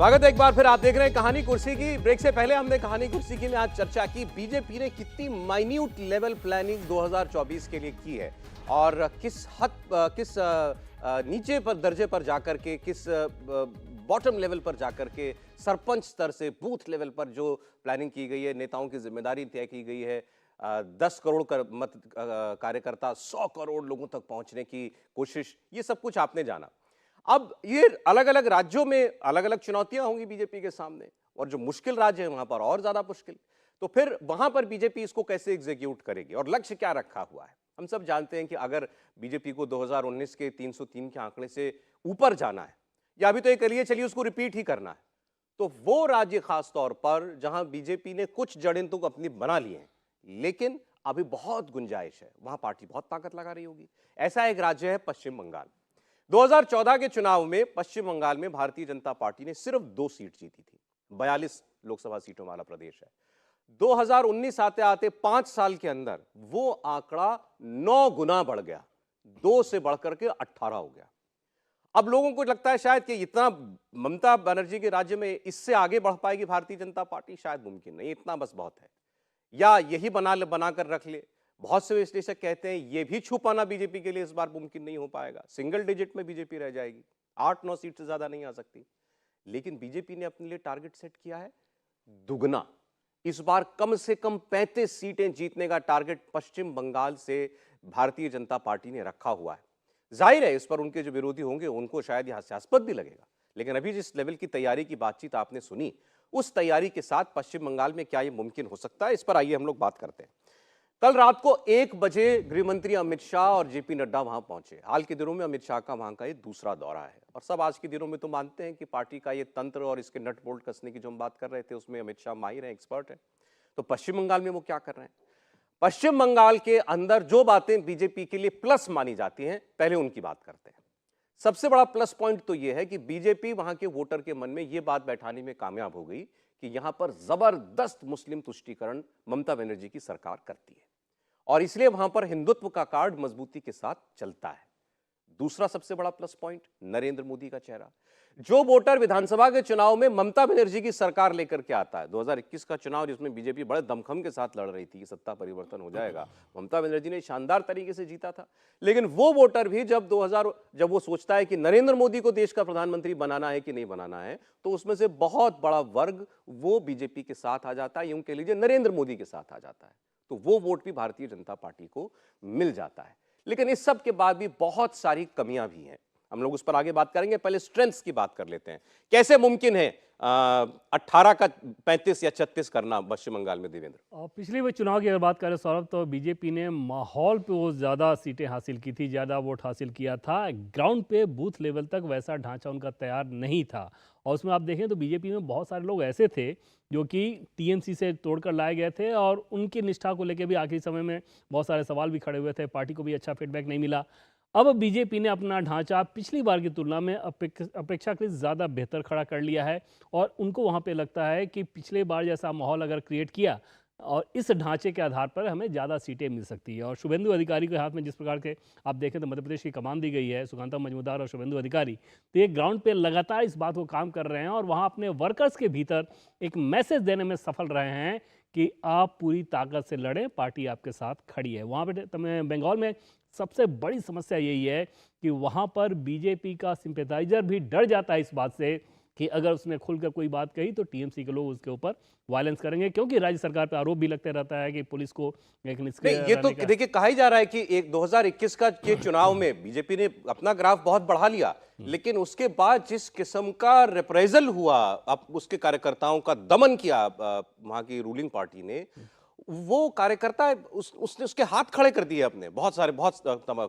स्वागत है एक बार फिर। आप देख रहे हैं कहानी कुर्सी की। ब्रेक से पहले हमने कहानी कुर्सी की में आज चर्चा की बीजेपी ने कितनी माइन्यूट लेवल प्लानिंग 2024 के लिए की है और किस नीचे पर दर्जे पर जाकर के, किस बॉटम लेवल पर जाकर के, सरपंच स्तर से बूथ लेवल पर जो प्लानिंग की गई है, नेताओं की जिम्मेदारी तय की गई है। 10 करोड़ मत कार्यकर्ता 100 करोड़ लोगों तक पहुंचने की कोशिश, ये सब कुछ आपने जाना। अब ये अलग अलग राज्यों में अलग अलग चुनौतियां होंगी बीजेपी के सामने, और जो मुश्किल राज्य है वहां पर और ज्यादा मुश्किल। तो फिर वहां पर बीजेपी इसको कैसे एग्जीक्यूट करेगी और लक्ष्य क्या रखा हुआ है? हम सब जानते हैं कि अगर बीजेपी को 2019 के 303 के आंकड़े से ऊपर जाना है, या अभी तो ये करिए चलिए उसको रिपीट ही करना है, तो वो राज्य खास तौर पर जहां बीजेपी ने कुछ जड़ें तो अपनी बना ली हैं, लेकिन अभी बहुत गुंजाइश है, वहां पार्टी बहुत ताकत लगा रही होगी। ऐसा एक राज्य है पश्चिम बंगाल। 2014 के चुनाव में पश्चिम बंगाल में भारतीय जनता पार्टी ने सिर्फ 2 सीट जीती थी। 42 लोकसभा सीटों वाला प्रदेश है। 2019 आते आते 5 साल के अंदर वो आंकड़ा 9 गुना बढ़ गया, 2 से बढ़कर के 18 हो गया। अब लोगों को लगता है शायद कि इतना ममता बनर्जी के राज्य में इससे आगे बढ़ पाएगी भारतीय जनता पार्टी, शायद मुमकिन नहीं, इतना बस बहुत है, या यही बनाकर रख ले। बहुत से विश्लेषक कहते हैं ये भी छू पाना बीजेपी के लिए इस बार मुमकिन नहीं हो पाएगा। सिंगल डिजिट में बीजेपी रह जाएगी, 8-9 सीट से ज्यादा नहीं आ सकती। लेकिन बीजेपी ने अपने लिए टारगेट सेट किया है दुगना। इस बार कम से कम 35 सीटें जीतने का टारगेट पश्चिम बंगाल से भारतीय जनता पार्टी ने रखा हुआ है। जाहिर है इस पर उनके जो विरोधी होंगे उनको शायद यह हास्यास्पद भी लगेगा, लेकिन अभी जिस लेवल की तैयारी की बातचीत आपने सुनी, उस तैयारी के साथ पश्चिम बंगाल में क्या यह मुमकिन हो सकता है, इस पर आइए हम लोग बात करते हैं। कल रात को 1 बजे गृह मंत्री अमित शाह और जेपी नड्डा वहां पहुंचे। हाल के दिनों में अमित शाह का वहां का ये दूसरा दौरा है, और सब आज के दिनों में तो मानते हैं कि पार्टी का ये तंत्र और इसके नट बोल्ट कसने की जो हम बात कर रहे थे उसमें अमित शाह माहिर हैं, एक्सपर्ट हैं। तो पश्चिम बंगाल में वो क्या कर रहे हैं? पश्चिम बंगाल के अंदर जो बातें बीजेपी के लिए प्लस मानी जाती हैं, पहले उनकी बात करते हैं। सबसे बड़ा प्लस पॉइंट तो यह है कि बीजेपी वहां के वोटर के मन में यह बात बैठाने में कामयाब हो गई कि यहां पर जबरदस्त मुस्लिम तुष्टीकरण ममता बनर्जी की सरकार करती है, और इसलिए वहां पर हिंदुत्व का कार्ड मजबूती के साथ चलता है। दूसरा सबसे बड़ा प्लस पॉइंट, नरेंद्र मोदी का चेहरा। जो वोटर विधानसभा के चुनाव में ममता बनर्जी की सरकार लेकर के आता है, 2021 का चुनाव जिसमें बीजेपी बड़े दमखम के साथ लड़ रही थी कि सत्ता परिवर्तन हो जाएगा, ममता बनर्जी ने शानदार तरीके से जीता था। लेकिन वो वोटर भी जब वो सोचता है कि नरेंद्र मोदी को देश का प्रधानमंत्री बनाना है कि नहीं बनाना है, तो उसमें से बहुत बड़ा वर्ग वो बीजेपी के साथ आ जाता है, यूं कह लीजिए नरेंद्र मोदी के साथ आ जाता है। तो वो वोट भी भारतीय जनता पार्टी को मिल जाता है। लेकिन इस सब के बाद भी बहुत सारी कमियां भी हैं, हम लोग उस पर आगे बात करेंगे। पहले स्ट्रेंथ्स की बात कर लेते हैं। कैसे मुमकिन है 18 का 35 या 36 करना पश्चिम बंगाल में? देवेंद्र, पिछले वो चुनाव की अगर बात करें सौरभ, तो बीजेपी ने माहौल पे वो ज़्यादा सीटें हासिल की थी, ज़्यादा वोट हासिल किया था। ग्राउंड पे बूथ लेवल तक वैसा ढांचा उनका तैयार नहीं था, और उसमें आप देखें तो बीजेपी में बहुत सारे लोग ऐसे थे जो कि टीएमसी से तोड़कर लाए गए थे, और उनकी निष्ठा को लेकर भी आखिरी समय में बहुत सारे सवाल भी खड़े हुए थे। पार्टी को भी अच्छा फीडबैक नहीं मिला। अब बीजेपी ने अपना ढांचा पिछली बार की तुलना में अपेक्षाकृत ज़्यादा बेहतर खड़ा कर लिया है, और उनको वहाँ पे लगता है कि पिछले बार जैसा माहौल अगर क्रिएट किया और इस ढांचे के आधार पर हमें ज़्यादा सीटें मिल सकती है। और शुभेंदु अधिकारी के हाथ में जिस प्रकार के आप देखें तो मध्य प्रदेश की कमान दी गई है, सुकांता मजूमदार और शुभेंदु अधिकारी, तो ये ग्राउंड पे लगातार इस बात को काम कर रहे हैं, और वहाँ अपने वर्कर्स के भीतर एक मैसेज देने में सफल रहे हैं कि आप पूरी ताकत से लड़ें, पार्टी आपके साथ खड़ी है। वहाँ पर बंगाल में सबसे बड़ी समस्या यही है कि वहाँ पर बीजेपी का सिंपैथाइजर भी डर जाता है इस बात से कि अगर उसने खुलकर कोई बात कही तो टीएमसी के लोग उसके ऊपर वायलेंस करेंगे, क्योंकि राज्य सरकार पर आरोप भी लगते रहता है कि पुलिस को एक निष्क्रिय नहीं, ये तो देखिए कहा ही जा रहा है कि एक 2021 का के चुनाव में बीजेपी ने अपना ग्राफ बहुत बढ़ा लिया, लेकिन उसके बाद जिस किस्म का रिप्रेजल हुआ, अब उसके कार्यकर्ताओं का दमन किया वहां की रूलिंग पार्टी ने, वो कार्यकर्ता उसने उसके हाथ खड़े कर दिए अपने, बहुत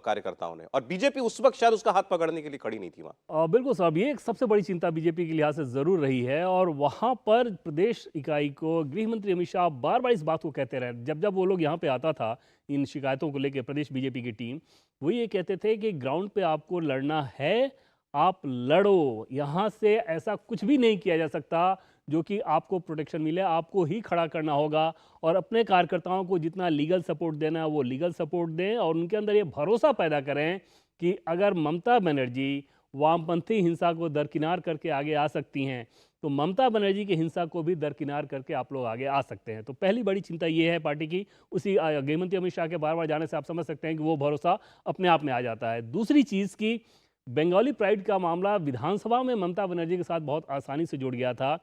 कार्यकर्ताओं ने, और बीजेपी उस वक्त शायद उसका हाथ पकड़ने के लिए खड़ी नहीं थी वहां। बिल्कुल साहब, ये एक सबसे बड़ी चिंता बीजेपी के लिहाज से जरूर रही है, और वहां पर प्रदेश इकाई को गृह मंत्री अमित शाह बार बार इस बात को कहते रहे। जब जब वो लोग यहाँ पे आता था इन शिकायतों को लेकर, प्रदेश बीजेपी की टीम, वो ये कहते थे कि ग्राउंड पे आपको लड़ना है, आप लड़ो, यहाँ से ऐसा कुछ भी नहीं किया जा सकता जो कि आपको प्रोटेक्शन मिले, आपको ही खड़ा करना होगा, और अपने कार्यकर्ताओं को जितना लीगल सपोर्ट देना है वो लीगल सपोर्ट दें, और उनके अंदर ये भरोसा पैदा करें कि अगर ममता बनर्जी वामपंथी हिंसा को दरकिनार करके आगे आ सकती हैं, तो ममता बनर्जी की हिंसा को भी दरकिनार करके आप लोग आगे आ सकते हैं। तो पहली बड़ी चिंता ये है पार्टी की। उसी गृहमंत्री अमित शाह के बार बार जाने से आप समझ सकते हैं कि वो भरोसा अपने आप में आ जाता है। दूसरी चीज़ की बंगाली प्राइड का मामला विधानसभा में ममता बनर्जी के साथ बहुत आसानी से जुड़ गया था।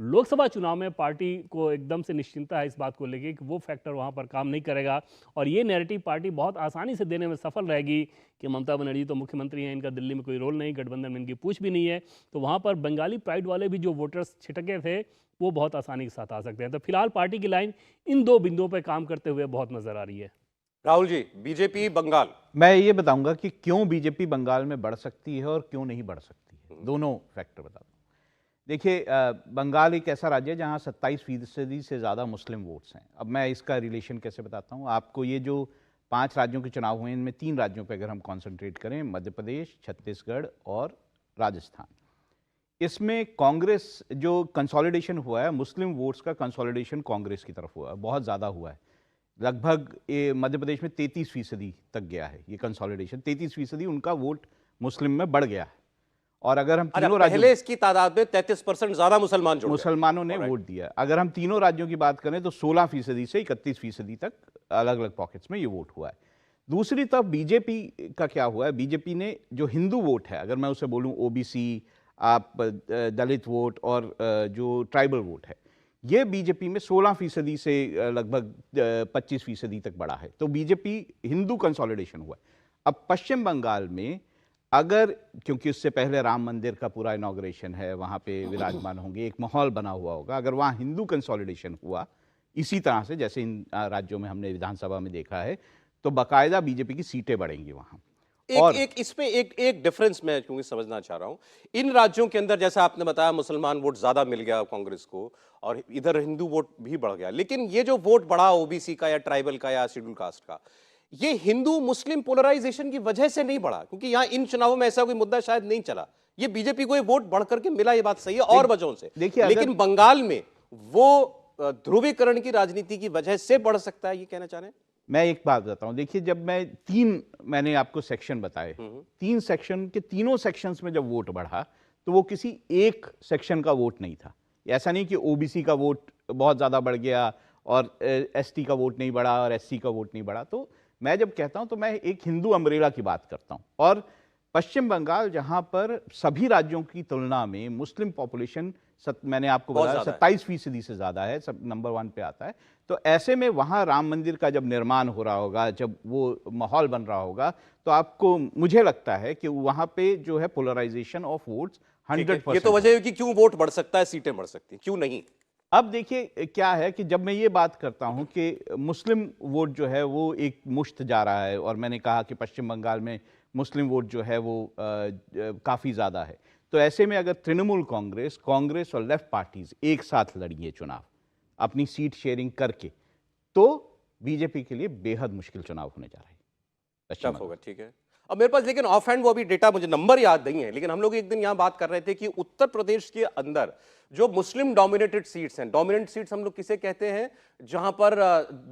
लोकसभा चुनाव में पार्टी को एकदम से निश्चिंता है इस बात को लेके कि वो फैक्टर वहाँ पर काम नहीं करेगा, और ये नैरेटिव पार्टी बहुत आसानी से देने में सफल रहेगी कि ममता बनर्जी तो मुख्यमंत्री हैं, इनका दिल्ली में कोई रोल नहीं, गठबंधन में इनकी पूछ भी नहीं है। तो वहाँ पर बंगाली प्राइड वाले भी जो वोटर्स छिटके थे वो बहुत आसानी के साथ आ सकते हैं। तो फिलहाल पार्टी की लाइन इन दो बिंदुओं पर काम करते हुए बहुत नजर आ रही है। राहुल जी, बीजेपी बंगाल, मैं ये बताऊंगा कि क्यों बीजेपी बंगाल में बढ़ सकती है और क्यों नहीं बढ़ सकती है, दोनों फैक्टर बता दूं। देखिए, बंगाल एक ऐसा राज्य है जहां 27% से ज़्यादा मुस्लिम वोट्स हैं। अब मैं इसका रिलेशन कैसे बताता हूं आपको। ये जो 5 राज्यों के चुनाव हुए, इनमें 3 राज्यों पर अगर हम कॉन्सेंट्रेट करें, मध्य प्रदेश, छत्तीसगढ़ और राजस्थान, इसमें कांग्रेस जो कंसोलिडेशन हुआ है, मुस्लिम वोट्स का कंसोलिडेशन कांग्रेस की तरफ हुआ है, बहुत ज़्यादा हुआ है। लगभग मध्य प्रदेश में 33% तक गया है ये कंसोलिडेशन। 33% उनका वोट मुस्लिम में बढ़ गया है। और अगर हम तीनों पहले इसकी तादाद में 33% ज्यादा मुसलमानों ने वोट दिया। अगर हम तीनों राज्यों की बात करें तो 16% से 31% तक अलग अलग पॉकेट्स में ये वोट हुआ है। दूसरी तरफ बीजेपी का क्या हुआ है, बीजेपी ने जो हिंदू वोट है, अगर मैं उसे बोलूं ओबीसी, आप दलित वोट और जो ट्राइबल वोट है, ये बीजेपी में 16% से लगभग 25% तक बढ़ा है। तो बीजेपी हिंदू कंसोलिडेशन हुआ है। अब पश्चिम बंगाल में अगर, क्योंकि उससे पहले राम मंदिर का पूरा इनॉग्रेशन है, वहाँ पे विराजमान होंगे, एक माहौल बना हुआ होगा, अगर वहाँ हिंदू कंसोलिडेशन हुआ इसी तरह से जैसे इन राज्यों में हमने विधानसभा में देखा है, तो बाकायदा बीजेपी की सीटें बढ़ेंगी वहाँ। इसमें एक डिफरेंस मैं क्योंकि समझना चाह रहा हूं। इन राज्यों के अंदर जैसा आपने बताया मुसलमान वोट ज्यादा मिल गया कांग्रेस को और इधर हिंदू वोट भी बढ़ गया, लेकिन ये जो वोट बढ़ा ओबीसी का या ट्राइबल का या शेड्यूल कास्ट का, ये हिंदू मुस्लिम पोलराइजेशन की वजह से नहीं बढ़ा, क्योंकि यहां इन चुनावों में ऐसा कोई मुद्दा शायद नहीं चला। ये बीजेपी को ये वोट बढ़ करके मिला, ये बात सही है, और वजहों से। लेकिन बंगाल में वो ध्रुवीकरण की राजनीति की वजह से बढ़ सकता है, ये कहना चाह रहे हैं। मैं एक बात बताता हूं, देखिए, जब मैंने आपको सेक्शन बताए, 3 सेक्शन के तीनों सेक्शंस में जब वोट बढ़ा तो वो किसी एक सेक्शन का वोट नहीं था। ऐसा नहीं कि ओबीसी का वोट बहुत ज़्यादा बढ़ गया और एसटी का वोट नहीं बढ़ा और एससी का वोट नहीं बढ़ा। तो मैं जब कहता हूं तो मैं एक हिंदू अम्ब्रेला की बात करता हूं। और पश्चिम बंगाल, जहां पर सभी राज्यों की तुलना में मुस्लिम पॉपुलेशन मैंने आपको बताया 27% से ज़्यादा है, सब नंबर 1 पे आता है। तो ऐसे में वहाँ राम मंदिर का जब निर्माण हो रहा होगा, जब वो माहौल बन रहा होगा, तो आपको, मुझे लगता है कि वहाँ पे जो है पोलराइजेशन ऑफ वोट्स 100%। ये तो वजह है कि क्यों वोट बढ़ सकता है, सीटें बढ़ सकती हैं, क्यों नहीं। अब देखिए क्या है कि जब मैं ये बात करता हूं कि मुस्लिम वोट जो है वो एक मुश्त जा रहा है, और मैंने कहा कि पश्चिम बंगाल में मुस्लिम वोट जो है वो काफ़ी ज़्यादा है, तो ऐसे में अगर तृणमूल कांग्रेस और लेफ्ट पार्टीज एक साथ लड़ी है चुनाव अपनी सीट शेयरिंग करके, तो बीजेपी के लिए बेहद मुश्किल चुनाव होने जा रहा है। टफ होगा, ठीक है। अब मेरे पास लेकिन ऑफ हैंड वो अभी डेटा, मुझे नंबर याद नहीं है, लेकिन हम लोग एक दिन यहां बात कर रहे थे कि उत्तर प्रदेश के अंदर जो मुस्लिम डोमिनेटेड सीट्स हैं, डोमिनेंट सीट्स हम लोग किसे कहते हैं, जहां पर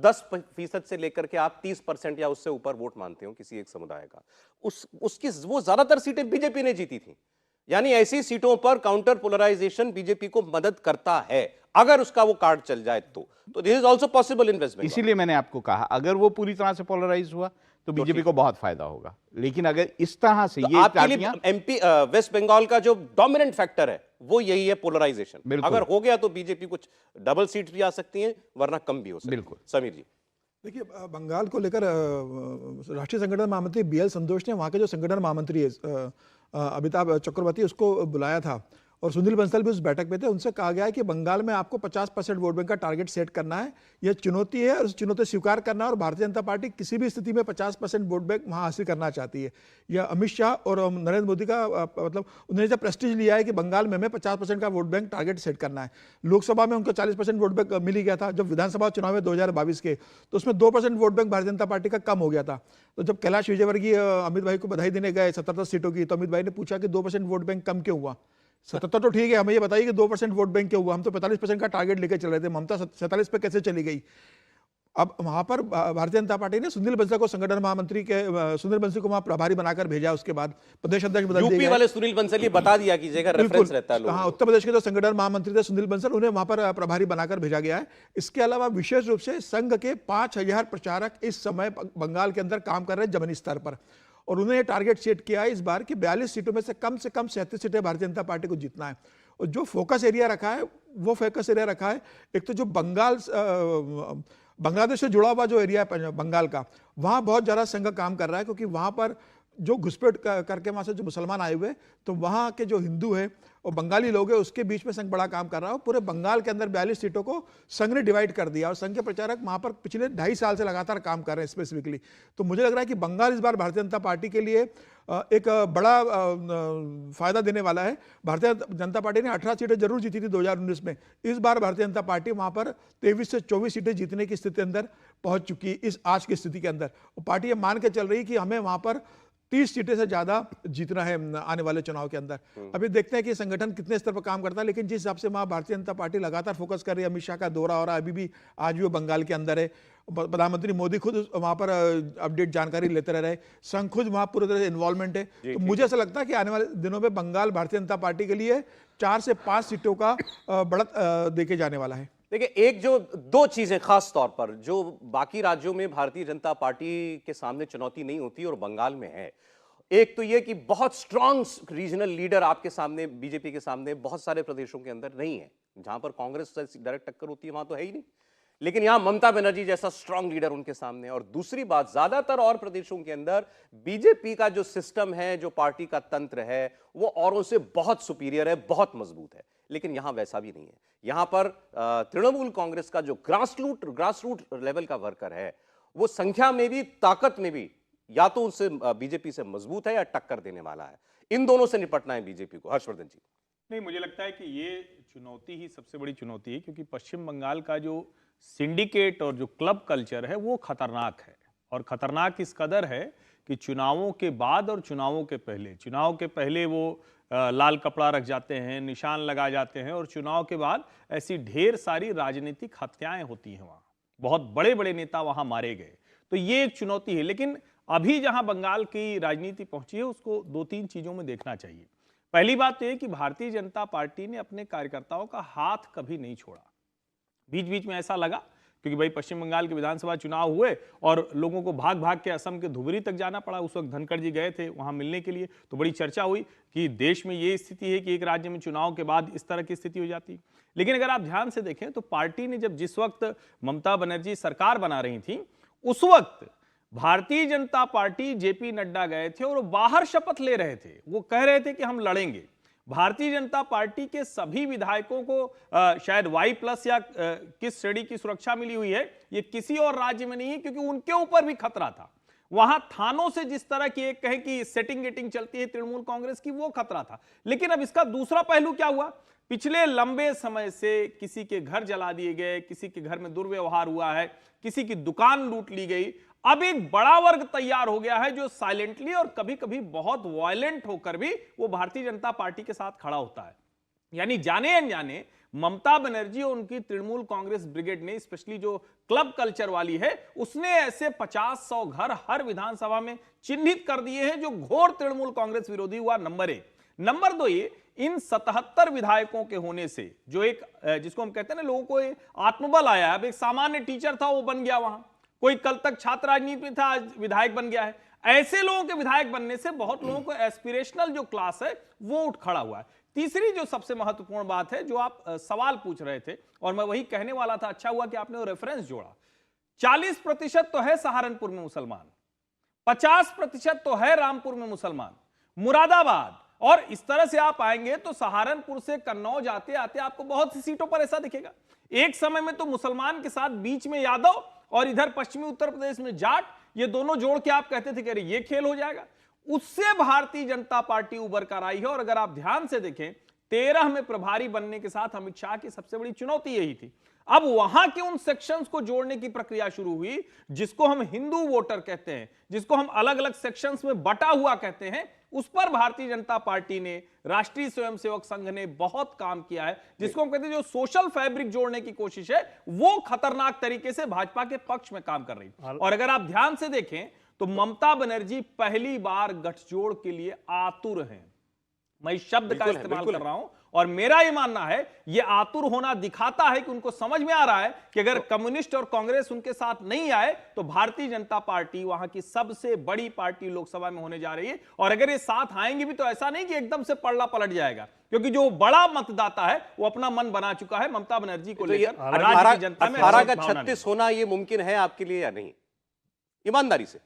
10% से लेकर के आप 30% या उससे ऊपर वोट मानते हो किसी एक समुदाय का, उसकी वो ज्यादातर सीटें बीजेपी ने जीती थी। यानी ऐसी सीटों पर काउंटर पोलराइजेशन बीजेपी को मदद करता है, अगर उसका वो कार्ड चल जाए तो this is also possible in West Bengal. इसीलिए मैंने आपको कहा, अगर वो पूरी तरह से पोलराइज हुआ तो बीजेपी को बहुत फायदा होगा। लेकिन अगर इस तरह से ये आपके लिए एमपी वेस्ट बंगाल का जो डोमिनेंट फैक्टर है वो यही है, पोलराइजेशन। अगर हो गया तो बीजेपी कुछ डबल सीट भी आ सकती हैं, वरना कम भी हो सकती है। बिल्कुल। समीर जी, देखिए, बंगाल को लेकर राष्ट्रीय संगठन महामंत्री बीएल संतोष ने वहाँ के जो संगठन महामंत्री है अमिताभ चक्रवर्ती, उसको बुलाया था, और सुनील बंसल भी उस बैठक में थे। उनसे कहा गया है कि बंगाल में आपको 50% वोट बैंक का टारगेट सेट करना है, यह चुनौती है और उस चुनौती स्वीकार करना है, और भारतीय जनता पार्टी किसी भी स्थिति में 50% वोट बैंक वहाँ हासिल करना चाहती है। यह अमित शाह और नरेंद्र मोदी का मतलब उन्होंने जब प्रेस्टीज लिया है कि बंगाल में हमें 50% का वोट बैंक टारगेट सेट करना है। लोकसभा में उनको 40% वोट बैंक मिल ही गया था, जब विधानसभा चुनाव में 2022 के, तो उसमें 2% vote bank Bharatiya Janata party का कम हो गया था। तो जब कैलाश विजयवर्गीय अमित भाई को बधाई देने गए 77 सीटों की, तो अमित भाई ने पूछा कि 2% वोट बैंक कम क्यों हुआ। 77 तो ठीक है, हमें ये बताइए कि 2% वोट बैंक क्यों हुआ, हम तो 45% का टारगेट लेकर चल रहे थे, ममता 47 पे कैसे चली गई। अब वहां पर भारतीय जनता पार्टी ने सुनील बंसल को संगठन महामंत्री के सुनील बंसल को वहां प्रभारी बनाकर भेजा, उसके बाद प्रदेश अध्यक्ष बदल दिए यूपी गए। वाले सुनील बंसल, ये बता दिया कीजिएगा, रेफरेंस रहता है लोगों हाँ, को। उत्तर प्रदेश के जो संगठन महामंत्री थे सुनील बंसल, उन्हें वहां पर प्रभारी बनाकर भेजा गया है। इसके अलावा विशेष रूप से संघ के 5000 प्रचारक इस समय बंगाल के अंदर काम कर रहे हैं जमीनी स्तर पर, और उन्हें ये टारगेट सेट किया है इस बार कि 42 सीटों में से कम 37 सीटें भारतीय जनता पार्टी को जीतना है। और जो फोकस एरिया रखा है, वो फोकस एरिया रखा है, एक तो जो बांग्लादेश से जुड़ा हुआ जो एरिया है बंगाल का, वहां बहुत ज्यादा संघ काम कर रहा है, क्योंकि वहां पर जो घुसपैठ करके वहां से जो मुसलमान आए हुए, तो वहां के जो हिंदू है और बंगाली लोग हैं, उसके बीच में संघ बड़ा काम कर रहा है। पूरे बंगाल के अंदर 42 सीटों को संघ ने डिवाइड कर दिया, और संघ के प्रचारक वहां पर पिछले 2.5 साल से लगातार काम कर रहे हैं स्पेसिफिकली। तो मुझे लग रहा है कि बंगाल इस बार भारतीय जनता पार्टी के लिए एक बड़ा फायदा देने वाला है। भारतीय जनता पार्टी ने 18 सीटें जरूर जीती थी 2019 में, इस बार भारतीय जनता पार्टी वहां पर 23 से 24 सीटें जीतने की स्थिति अंदर पहुंच चुकी है इस आज की स्थिति के अंदर। और पार्टी ये मान के चल रही कि हमें वहां पर 30 सीटें से ज्यादा जीतना है आने वाले चुनाव के अंदर। अभी देखते हैं कि संगठन कितने स्तर पर काम करता है, लेकिन जिस हिसाब से वहां भारतीय जनता पार्टी लगातार फोकस कर रही है, अमित शाह का दौरा हो रहा है, अभी भी आज भी वो बंगाल के अंदर है, प्रधानमंत्री मोदी खुद वहां पर अपडेट जानकारी लेते रह रहे, संघ खुद वहां पूरी तरह से इन्वॉल्वमेंट है। तो मुझे ऐसा लगता है कि आने वाले दिनों में बंगाल भारतीय जनता पार्टी के लिए 4 से 5 सीटों का बढ़त देके जाने वाला है। देखिए, एक जो 2 चीजें खास तौर पर जो बाकी राज्यों में भारतीय जनता पार्टी के सामने चुनौती नहीं होती और बंगाल में है, एक तो यह कि बहुत स्ट्रांग रीजनल लीडर आपके सामने, बीजेपी के सामने बहुत सारे प्रदेशों के अंदर नहीं है। जहां पर कांग्रेस से डायरेक्ट टक्कर होती है वहां तो है ही नहीं, लेकिन यहां ममता बनर्जी जैसा स्ट्रांग लीडर उनके सामने। और दूसरी बात, ज्यादातर और प्रदेशों के अंदर बीजेपी का जो सिस्टम है, जो पार्टी का तंत्र है, वो औरों से बहुत सुपीरियर है, बहुत मजबूत है। लेकिन यहां वैसा भी नहीं है। यहां पर तृणमूल कांग्रेस का जो ग्रासरूट लेवल का वर्कर है, वो संख्या में भी ताकत में भी या तो उनसे बीजेपी से मजबूत है या टक्कर देने वाला है। इन दोनों से निपटना है बीजेपी को। हर्षवर्धन जी। नहीं, मुझे लगता है कि ये चुनौती ही सबसे बड़ी चुनौती है, क्योंकि पश्चिम बंगाल का जो सिंडिकेट और जो क्लब कल्चर है वो खतरनाक है। और खतरनाक इस कदर है कि चुनावों के बाद और चुनावों के पहले, चुनाव के पहले वो लाल कपड़ा रख जाते हैं, निशान लगा जाते हैं, और चुनाव के बाद ऐसी ढेर सारी राजनीतिक हत्याएं होती हैं। वहाँ बहुत बड़े बड़े नेता वहाँ मारे गए। तो ये एक चुनौती है। लेकिन अभी जहां बंगाल की राजनीति पहुंची है, उसको 2-3 चीजों में देखना चाहिए। पहली बात तो यह कि भारतीय जनता पार्टी ने अपने कार्यकर्ताओं का हाथ कभी नहीं छोड़ा। बीच बीच में ऐसा लगा, क्योंकि भाई पश्चिम बंगाल के विधानसभा चुनाव हुए और लोगों को भाग भाग के असम के धुबरी तक जाना पड़ा। उस वक्त धनखड़ जी गए थे वहां मिलने के लिए, तो बड़ी चर्चा हुई कि देश में ये स्थिति है कि एक राज्य में चुनाव के बाद इस तरह की स्थिति हो जाती। लेकिन अगर आप ध्यान से देखें तो पार्टी ने जिस वक्त ममता बनर्जी सरकार बना रही थी, उस वक्त भारतीय जनता पार्टी जेपी नड्डा गए थे और वो बाहर शपथ ले रहे थे। वो कह रहे थे कि हम लड़ेंगे। भारतीय जनता पार्टी के सभी विधायकों को शायद Y+ या किस श्रेणी की सुरक्षा मिली हुई है, ये किसी और राज्य में नहीं है, क्योंकि उनके ऊपर भी खतरा था। वहां थानों से जिस तरह की एक कहे कि सेटिंग गेटिंग चलती है तृणमूल कांग्रेस की, वो खतरा था। लेकिन अब इसका दूसरा पहलू क्या हुआ? पिछले लंबे समय से किसी के घर जला दिए गए, किसी के घर में दुर्व्यवहार हुआ है, किसी की दुकान लूट ली गई। अब एक बड़ा वर्ग तैयार हो गया है जो साइलेंटली और कभी कभी बहुत वायलेंट होकर भी वो भारतीय जनता पार्टी के साथ खड़ा होता है। यानी जाने अनजाने ममता बनर्जी और उनकी तृणमूल कांग्रेस ब्रिगेड ने, स्पेशली जो क्लब कल्चर वाली है, उसने ऐसे 50-100 घर हर विधानसभा में चिन्हित कर दिए हैं जो घोर तृणमूल कांग्रेस विरोधी हुआ। नंबर 1। नंबर 2, ये इन 77 विधायकों के होने से जो एक जिसको हम कहते हैं ना, लोगों को आत्मबल आया। अब एक सामान्य टीचर था, वो बन गया वहां। कोई कल तक छात्र राजनीति में था, आज विधायक बन गया है। ऐसे लोगों के विधायक बनने से बहुत लोगों को एस्पिरेशनल जो क्लास है वो उठ खड़ा हुआ है। तीसरी जो सबसे महत्वपूर्ण बात है, जो आप सवाल पूछ रहे थे और मैं वही कहने वाला था, अच्छा हुआ कि आपने वो रेफरेंस जोड़ा। 40% तो है सहारनपुर में मुसलमान, 50% तो है रामपुर में मुसलमान, मुरादाबाद, और इस तरह से आप आएंगे तो सहारनपुर से कन्नौज आते आते आपको बहुत सी सीटों पर ऐसा दिखेगा। एक समय में तो मुसलमान के साथ बीच में यादव और इधर पश्चिमी उत्तर प्रदेश में जाट, ये दोनों जोड़ के आप कहते थे कि अरे ये खेल हो जाएगा। उससे भारतीय जनता पार्टी उभर कर आई है। और अगर आप ध्यान से देखें, 13 में प्रभारी बनने के साथ अमित शाह की सबसे बड़ी चुनौती यही थी। अब वहां के उन सेक्शंस को जोड़ने की प्रक्रिया शुरू हुई जिसको हम हिंदू वोटर कहते हैं, जिसको हम अलग अलग सेक्शंस में बटा हुआ कहते हैं। उस पर भारतीय जनता पार्टी ने, राष्ट्रीय स्वयंसेवक संघ ने बहुत काम किया है, जिसको हम कहते हैं जो सोशल फैब्रिक जोड़ने की कोशिश है वो खतरनाक तरीके से भाजपा के पक्ष में काम कर रही है। और अगर आप ध्यान से देखें तो ममता बनर्जी पहली बार गठजोड़ के लिए आतुर हैं। मैं इस शब्द का इस्तेमाल कर रहा हूं और मेरा यह मानना है यह आतुर होना दिखाता है कि उनको समझ में आ रहा है कि अगर कम्युनिस्ट और कांग्रेस उनके साथ नहीं आए तो भारतीय जनता पार्टी वहां की सबसे बड़ी पार्टी लोकसभा में होने जा रही है। और अगर ये साथ आएंगे भी तो ऐसा नहीं कि एकदम से पलड़ा पलट जाएगा, क्योंकि जो बड़ा मतदाता है वो अपना मन बना चुका है ममता बनर्जी को लेकर। राज्य की जनता में 18 का 36 होना ये मुमकिन है आपके लिए या नहीं, ईमानदारी से?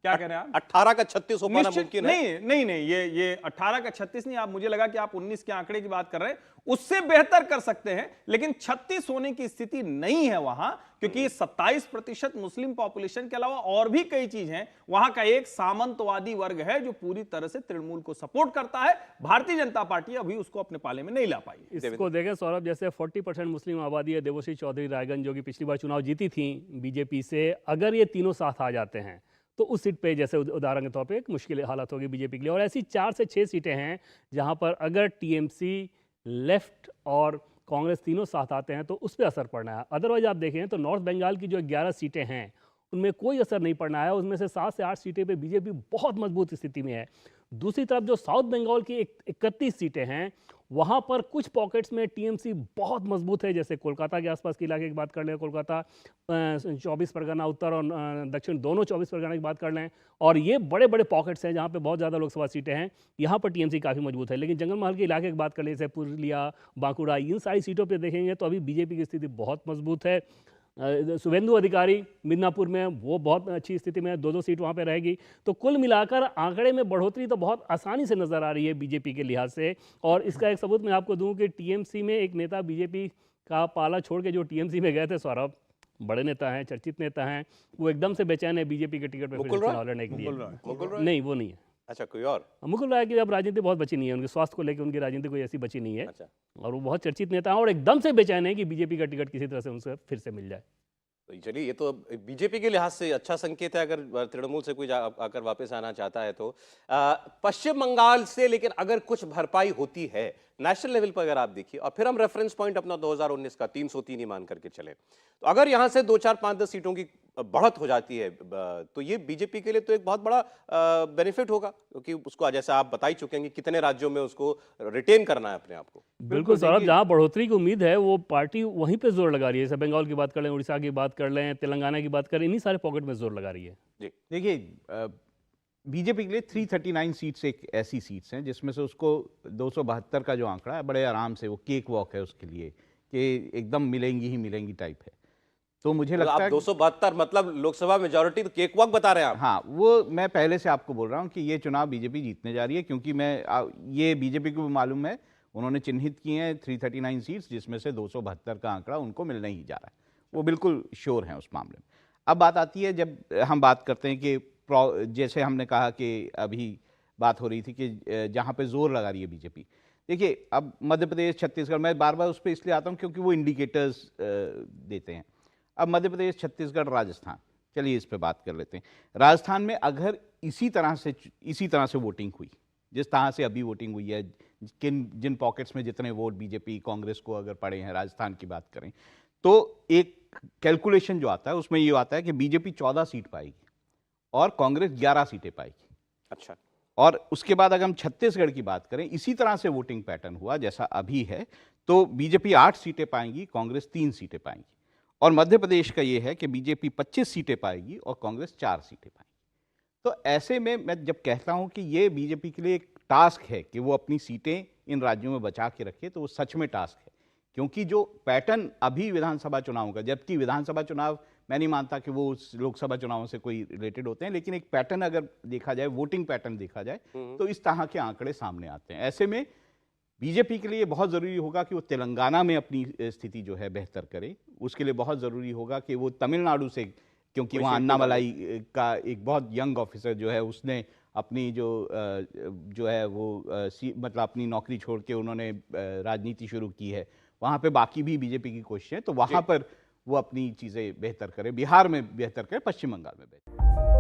क्या कह रहे हैं आप? 18 का 36 हो पाना मुमकिन है? नहीं, ये 18 का 36 नहीं, आप मुझे लगा कि आप 19 के आंकड़े की बात कर रहे हैं, उससे बेहतर कर सकते हैं, लेकिन 36 होने की स्थिति नहीं है वहां, क्योंकि 27% मुस्लिम पॉपुलेशन के अलावा और भी कई चीज हैं। वहां का एक सामंतवादी वर्ग है जो पूरी तरह से तृणमूल को सपोर्ट करता है। भारतीय जनता पार्टी अभी उसको अपने पाले में नहीं ला पाई। इसको देखें सौरभ, जैसे 40% मुस्लिम आबादी है, देवश्री चौधरी रायगंज जो कि पिछली बार चुनाव जीती थी बीजेपी से, अगर ये तीनों साथ आ जाते हैं तो उस सीट पे जैसे उदाहरण के तौर पे एक मुश्किल हालत होगी बीजेपी के लिए। और ऐसी 4 से 6 सीटें हैं जहां पर अगर टीएमसी, लेफ्ट और कांग्रेस तीनों साथ आते हैं तो उस पर असर पड़ना है। अदरवाइज आप देखें तो नॉर्थ बंगाल की जो 11 सीटें हैं उनमें कोई असर नहीं पड़ना है। उसमें से 7 से 8 सीटें पे बीजेपी बहुत मजबूत स्थिति में है। दूसरी तरफ जो साउथ बंगाल की 31 सीटें हैं वहाँ पर कुछ पॉकेट्स में टीएमसी बहुत मजबूत है। जैसे कोलकाता के आसपास के इलाके की बात कर लें, कोलकाता 24 परगना उत्तर और दक्षिण दोनों 24 परगना की बात कर लें, और ये बड़े बड़े पॉकेट्स हैं जहाँ पे बहुत ज़्यादा लोकसभा सीटें हैं। यहाँ पर टीएमसी काफ़ी मजबूत है। लेकिन जंगल महल के इलाके की बात कर लें, जैसे पुरुलिया, बांकुड़ा, इन सारी सीटों पर देखेंगे तो अभी बीजेपी की स्थिति बहुत मजबूत है। शुभेंदु अधिकारी मिदनापुर में वो बहुत अच्छी स्थिति में है, 2-2 सीट वहाँ पे रहेगी। तो कुल मिलाकर आंकड़े में बढ़ोतरी तो बहुत आसानी से नज़र आ रही है बीजेपी के लिहाज से। और इसका एक सबूत मैं आपको दूं कि टीएमसी में एक नेता बीजेपी का पाला छोड़ के जो टीएमसी में गए थे सौरभ, बड़े नेता हैं, चर्चित नेता हैं, वो एकदम से बेचैन है बीजेपी के टिकट पर चुनाव लड़ने के लिए। नहीं, वो नहीं है। अच्छा, कोई और? मुकुल राय की अब राजनीति बहुत बची नहीं है, उनके स्वास्थ्य को लेकर उनकी राजनीति कोई ऐसी बची नहीं है। अच्छा। और वो बहुत चर्चित नेता हैं और एकदम से बेचैन है कि बीजेपी का टिकट किसी तरह से उनसे फिर से मिल जाए। तो चलिए, ये तो बीजेपी के लिहाज से अच्छा संकेत है अगर तृणमूल से कोई आकर वापस आना चाहता है तो। पश्चिम बंगाल से लेकिन अगर कुछ भरपाई होती है नेशनल लेवल पर, अगर आप देखिए, और फिर हम रेफरेंस पॉइंट अपना 2019 का 303 ही मान करके चले, तो अगर यहां से 2, 4, 5, 10 सीटों की बढ़त हो जाती है तो ये बीजेपी के लिए तो एक बहुत बड़ा बेनिफिट होगा, क्योंकि उसको जैसे आप बता ही चुके हैं कि कितने राज्यों में उसको रिटेन करना है अपने आप को। बिल्कुल सौरभ, जहाँ बढ़ोतरी की उम्मीद है वो पार्टी वहीं पे जोर लगा रही है। जैसे बंगाल की बात कर लें, उड़ीसा की बात कर लें, तेलंगाना की बात करें, इन्हीं सारे पॉकेट में जोर लगा रही है। जी देखिए, बीजेपी के लिए 339 सीट्स एक ऐसी सीट्स हैं जिसमें से उसको 272 का जो आंकड़ा है बड़े आराम से वो केक वॉक है उसके लिए, कि एकदम मिलेंगी ही मिलेंगी टाइप है। तो मुझे लगता है 272 मतलब लोकसभा मेजॉरिटी, तो केक वॉक बता रहे हैं आप? हाँ, वो मैं पहले से आपको बोल रहा हूँ कि ये चुनाव बीजेपी जीतने जा रही है, क्योंकि ये बीजेपी को भी मालूम है, उन्होंने चिन्हित किए हैं 339 सीट्स जिसमें से 272 का आंकड़ा उनको मिलने ही जा रहा है। वो बिल्कुल श्योर हैं उस मामले में। अब बात आती है, जब हम बात करते हैं कि जैसे हमने कहा कि अभी बात हो रही थी कि जहाँ पे जोर लगा रही है बीजेपी। देखिए, अब मध्य प्रदेश, छत्तीसगढ़, मैं बार बार उस पर इसलिए आता हूँ क्योंकि वो इंडिकेटर्स देते हैं। अब मध्य प्रदेश, छत्तीसगढ़, राजस्थान, चलिए इस पे बात कर लेते हैं। राजस्थान में अगर इसी तरह से वोटिंग हुई जिस तरह से अभी वोटिंग हुई है, जिन पॉकेट्स में जितने वोट बीजेपी कांग्रेस को अगर पड़े हैं, राजस्थान की बात करें तो एक कैलकुलेशन जो आता है उसमें ये आता है कि बीजेपी 14 सीट पाएगी और कांग्रेस 11 सीटें पाएगी। अच्छा। और उसके बाद अगर हम छत्तीसगढ़ की बात करें, इसी तरह से वोटिंग पैटर्न हुआ जैसा अभी है, तो बीजेपी 8 सीटें पाएंगी, कांग्रेस 3 सीटें पाएंगी। और मध्य प्रदेश का ये है कि बीजेपी 25 सीटें पाएगी और कांग्रेस 4 सीटें पाएगी। तो ऐसे में मैं जब कहता हूं कि ये बीजेपी के लिए एक टास्क है कि वो अपनी सीटें इन राज्यों में बचा के रखे, तो वो सच में टास्क है, क्योंकि जो पैटर्न अभी विधानसभा चुनाव का, जबकि विधानसभा चुनाव मैं नहीं मानता कि वो लोकसभा चुनावों से कोई रिलेटेड होते हैं, लेकिन एक पैटर्न अगर देखा जाए, वोटिंग पैटर्न देखा जाए, तो इस तरह के आंकड़े सामने आते हैं। ऐसे में बीजेपी के लिए बहुत ज़रूरी होगा कि वो तेलंगाना में अपनी स्थिति जो है बेहतर करे। उसके लिए बहुत ज़रूरी होगा कि वो तमिलनाडु से, क्योंकि वहाँ अन्नामलाई का एक बहुत यंग ऑफिसर जो है उसने अपनी जो है वो मतलब अपनी नौकरी छोड़ के उन्होंने राजनीति शुरू की है, वहाँ पे बाकी भी बीजेपी की कोशिशें, तो वहाँ पर वो अपनी चीज़ें बेहतर करे, बिहार में बेहतर करे, पश्चिम बंगाल में बेहतर।